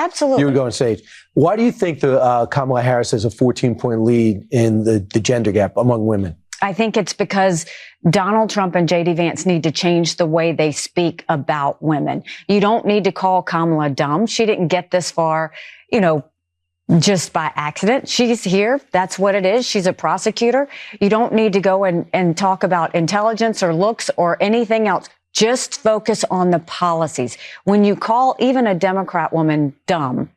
Absolutely. You would go on stage. Why do you think the Kamala Harris has a 14-point lead in the gender gap among women? I think it's because Donald Trump and J.D. Vance need to change the way they speak about women. You don't need to call Kamala dumb. She didn't get this far, just by accident. She's here. That's what it is. She's a prosecutor. You don't need to go and talk about intelligence or looks or anything else. Just focus on the policies. When you call even a Democrat woman dumb,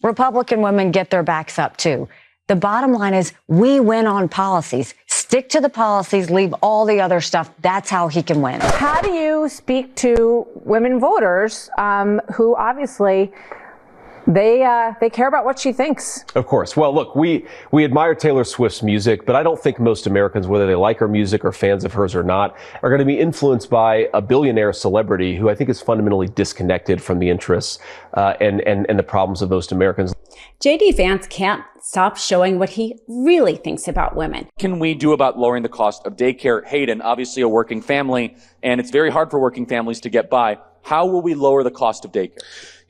Republican women get their backs up too. The bottom line is we win on policies. Stick to the policies, leave all the other stuff. That's how he can win. How do you speak to women voters who obviously they care about what she thinks? Of course. Well, look, we admire Taylor Swift's music, but I don't think most Americans, whether they like her music or fans of hers or not, are going to be influenced by a billionaire celebrity who I think is fundamentally disconnected from the interests and the problems of most Americans. J.D. Vance can't stop showing what he really thinks about women. What can we do about lowering the cost of daycare? Hayden, obviously a working family, and it's very hard for working families to get by. How will we lower the cost of daycare?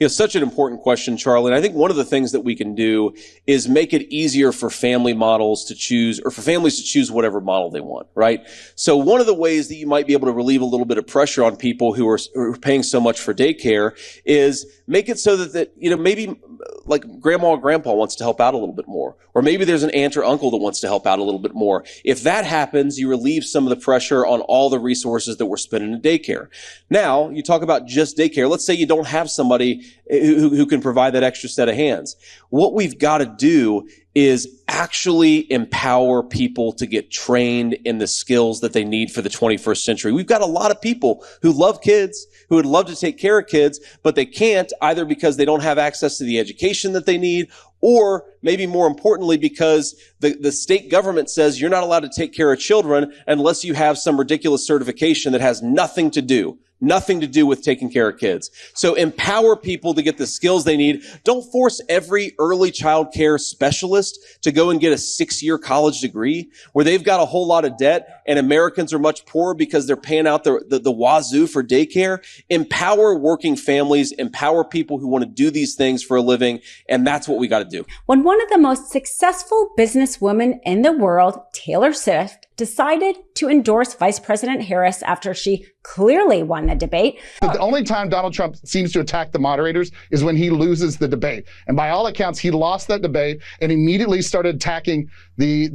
Such an important question, Charlie. And I think one of the things that we can do is make it easier for family models to choose, or for families to choose whatever model they want, right? So one of the ways that you might be able to relieve a little bit of pressure on people who are paying so much for daycare is make it so that maybe like grandma or grandpa wants to help out a little bit more, or maybe there's an aunt or uncle that wants to help out a little bit more. If that happens, you relieve some of the pressure on all the resources that we're spending in daycare. Now, you talk about just daycare. Let's say you don't have somebody who can provide that extra set of hands. What we've got to do is actually empower people to get trained in the skills that they need for the 21st century. We've got a lot of people who love kids, who would love to take care of kids, but they can't, either because they don't have access to the education that they need, or maybe more importantly, because the state government says you're not allowed to take care of children unless you have some ridiculous certification that has nothing to do with taking care of kids. So empower people to get the skills they need. Don't force every early child care specialist to go and get a 6-year college degree where they've got a whole lot of debt and Americans are much poorer because they're paying out the wazoo for daycare. Empower working families, empower people who want to do these things for a living, and that's what we got to do. When one of the most successful businesswomen in the world, Taylor Swift, decided to endorse Vice President Harris after she clearly won the debate. The only time Donald Trump seems to attack the moderators is when he loses the debate. And by all accounts, he lost that debate and immediately started attacking the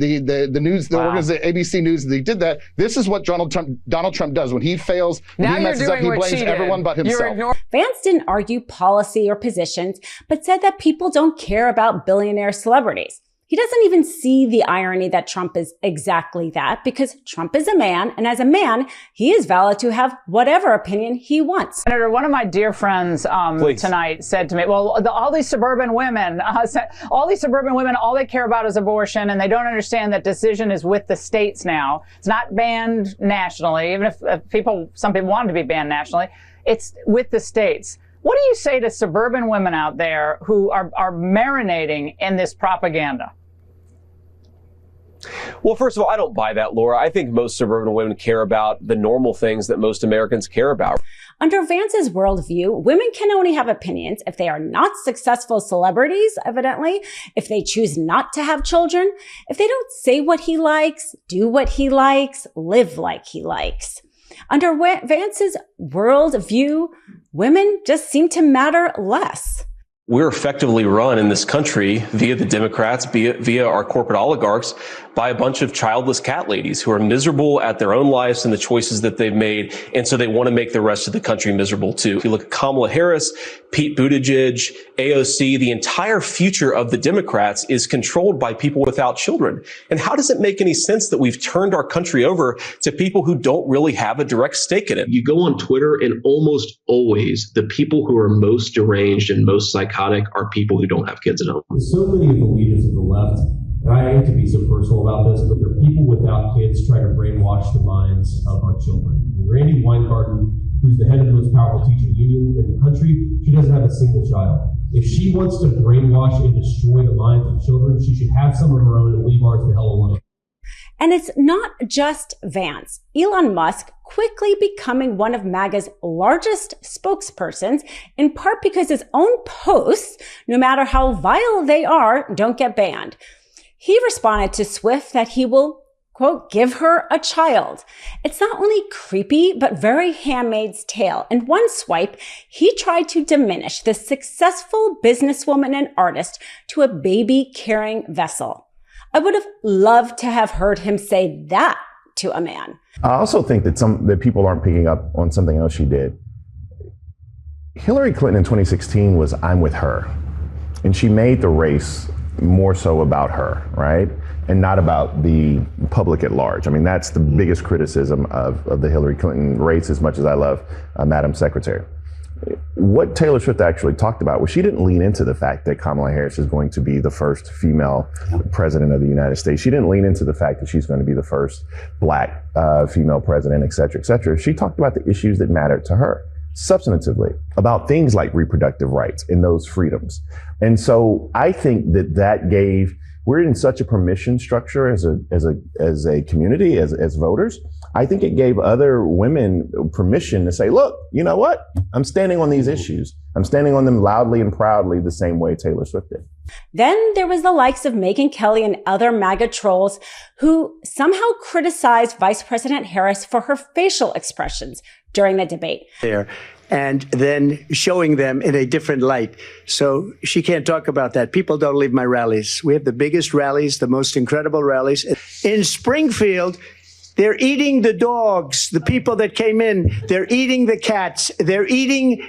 news, the organization, ABC News. They did that. This is what Donald Trump does. When he fails, when he messes up, he blames everyone but himself. Vance didn't argue policy or positions, but said that people don't care about billionaire celebrities. He doesn't even see the irony that Trump is exactly that, because Trump is a man, and as a man, he is valid to have whatever opinion he wants. Senator, one of my dear friends tonight said to me, well, all these suburban women, all they care about is abortion, and they don't understand that decision is with the states now. It's not banned nationally, even if some people want it to be banned nationally. It's with the states. What do you say to suburban women out there who are marinating in this propaganda? Well, first of all, I don't buy that, Laura. I think most suburban women care about the normal things that most Americans care about. Under Vance's worldview, women can only have opinions if they are not successful celebrities, evidently, if they choose not to have children, if they don't say what he likes, do what he likes, live like he likes. Under Vance's worldview, women just seem to matter less. We're effectively run in this country via the Democrats, via our corporate oligarchs, by a bunch of childless cat ladies who are miserable at their own lives and the choices that they've made. And so they want to make the rest of the country miserable too. If you look at Kamala Harris, Pete Buttigieg, AOC, the entire future of the Democrats is controlled by people without children. And how does it make any sense that we've turned our country over to people who don't really have a direct stake in it? You go on Twitter and almost always the people who are most deranged and most psychotic are people who don't have kids at home. So many of the leaders of the left, and I hate to be so personal about this, but they're people without kids trying to brainwash the minds of our children. Randy Weingarten, who's the head of the most powerful teaching union in the country, she doesn't have a single child. If she wants to brainwash and destroy the minds of children, she should have some of her own and leave ours the hell alone. And it's not just Vance. Elon Musk quickly becoming one of MAGA's largest spokespersons, in part because his own posts, no matter how vile they are, don't get banned. He responded to Swift that he will, quote, give her a child. It's not only creepy, but very Handmaid's Tale. In one swipe, he tried to diminish the successful businesswoman and artist to a baby-carrying vessel. I would have loved to have heard him say that to a man. I also think that people aren't picking up on something else she did. Hillary Clinton in 2016 was "I'm with her," and she made the race more so about her, right? And not about the public at large. I mean, that's the biggest criticism of the Hillary Clinton race, as much as I love Madam Secretary. What Taylor Swift actually talked about was she didn't lean into the fact that Kamala Harris is going to be the first female president of the United States. She didn't lean into the fact that she's going to be the first black female president, et cetera, et cetera. She talked about the issues that mattered to her substantively, about things like reproductive rights and those freedoms. And so I think we're in such a permission structure as a community, as voters. I think it gave other women permission to say, look, you know what? I'm standing on these issues. I'm standing on them loudly and proudly the same way Taylor Swift did. Then there was the likes of Megyn Kelly and other MAGA trolls who somehow criticized Vice President Harris for her facial expressions during the debate. And then showing them in a different light. So she can't talk about that. People don't leave my rallies. We have the biggest rallies, the most incredible rallies. In Springfield, they're eating the dogs, the people that came in. They're eating the cats. They're eating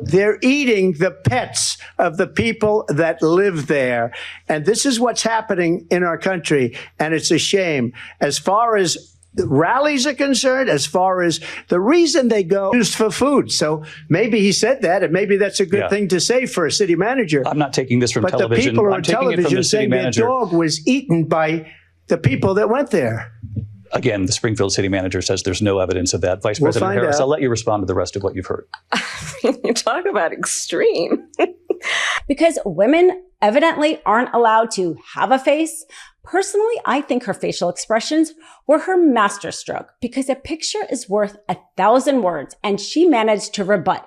the pets of the people that live there. And this is what's happening in our country. And it's a shame. As far as the rallies are concerned, as far as the reason they go is for food. So maybe he said that, and maybe that's a good thing to say for a city manager. I'm not taking this from television. But the people on television saying their dog was eaten by the people that went there. Again, the Springfield city manager says there's no evidence of that. Vice President Harris, I'll let you respond to the rest of what you've heard. You talk about extreme. Because women evidently aren't allowed to have a face. Personally, I think her facial expressions were her masterstroke, because a picture is worth 1,000 words, and she managed to rebut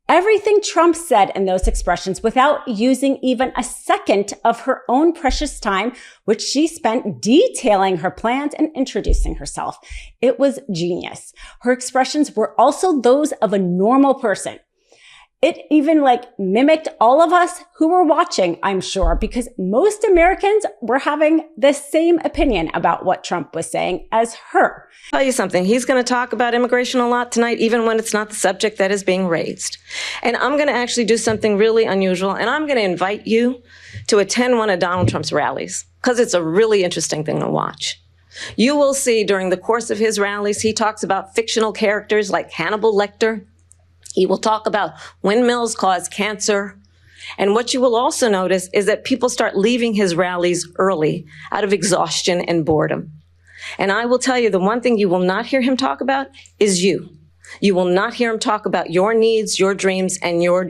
everything Trump said in those expressions without using even a second of her own precious time, which she spent detailing her plans and introducing herself. It was genius. Her expressions were also those of a normal person. It even mimicked all of us who were watching, I'm sure, because most Americans were having the same opinion about what Trump was saying as her. I'll tell you something. He's going to talk about immigration a lot tonight, even when it's not the subject that is being raised. And I'm going to actually do something really unusual, and I'm going to invite you to attend one of Donald Trump's rallies, because it's a really interesting thing to watch. You will see during the course of his rallies, he talks about fictional characters like Hannibal Lecter. He will talk about windmills cause cancer. And what you will also notice is that people start leaving his rallies early out of exhaustion and boredom. And I will tell you, the one thing you will not hear him talk about is you. You will not hear him talk about your needs, your dreams, and your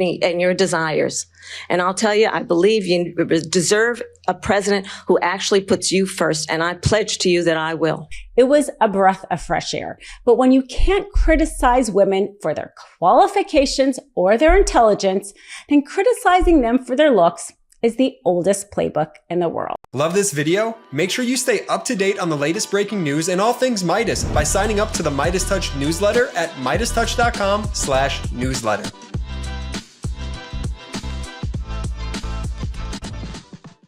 desires. And I'll tell you, I believe you deserve a president who actually puts you first, and I pledge to you that I will. It was a breath of fresh air. But when you can't criticize women for their qualifications or their intelligence, then criticizing them for their looks is the oldest playbook in the world. Love this video? Make sure you stay up to date on the latest breaking news and all things Midas by signing up to the MeidasTouch newsletter at MeidasTouch.com/newsletter.